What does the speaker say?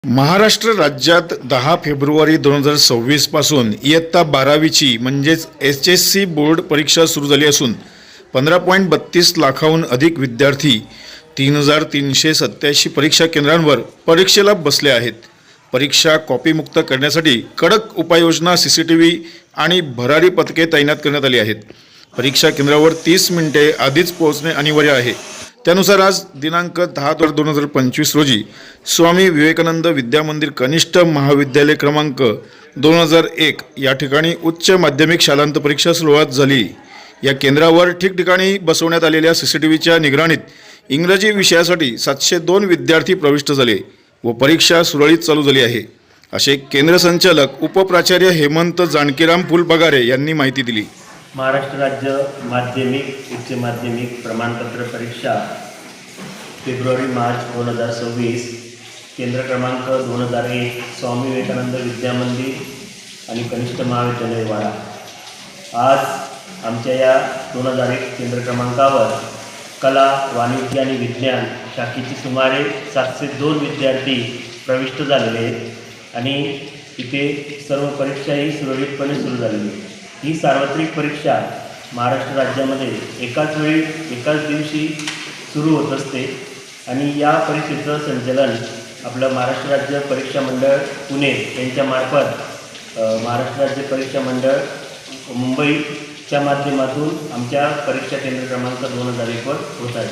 महाराष्ट्र राज्यात 10 फेब्रुवारी 2026 पासून इयत्ता 12वीची म्हणजेच HSC बोर्ड परीक्षा सुरू झाली असून 15.32 लाखाहून अधिक विद्यार्थी 3387 परीक्षा केंद्रांवर परीक्षेला बसले आहेत। परीक्षा कॉपीमुक्त करण्यासाठी कडक उपाययोजना CCTV आणि भरारी पथके तैनात करण्यात आली आहेत। परीक्षा केंद्रावर 30 मिनिटे आधीच पोहोचणे अनिवार्य आहे। त्यानुसार आज दिनांक 10/2025 रोजी स्वामी विवेकानंद विद्यामंदिर कनिष्ठ महाविद्यालय क्रमांक 2001 या ठिकाणी उच्च माध्यमिक शालांत परीक्षा सुरुवात झाली। या केंद्रावर ठिकठिकाणी बसवण्यात आलेल्या CCTVच्या निगराणीत इंग्रजी विषयासाठी 702 विद्यार्थी प्रविष्ट झाले व परीक्षा सुरळीत चालू झाली आहे, असे केंद्र संचालक उपप्राचार्य हेमंत जानकीराम फुलपगारे यांनी माहिती दिली। महाराष्ट्र राज्य माध्यमिक उच्च माध्यमिक प्रमाणपत्र परीक्षा फेब्रुवारी-मार्च 2026 केंद्र क्रमांक 2001 स्वामी विवेकानंद विद्यामंदिर आणि कनिष्ठ महाविद्यालय वाडा। आज आमच्या या 2001 केंद्र क्रमांकावर कला, वाणिज्य आणि विज्ञान शाखेची सुमारे 702 विद्यार्थी प्रविष्ट झालेले आहेत आणि इथे सर्व परीक्षाही सुरळीतपणे सुरू झालेली आहे। ही सार्वत्रिक परीक्षा महाराष्ट्र राज्यामध्ये एकाच वेळी एकाच दिवशी सुरू होत असते आणि या परीक्षेचं संचालन आपलं महाराष्ट्र राज्य परीक्षा मंडळ पुणे यांच्यामार्फत महाराष्ट्र राज्य परीक्षा मंडळ मुंबईच्या माध्यमातून आमच्या परीक्षा केंद्र क्रमांक 2001 वर होत आहे।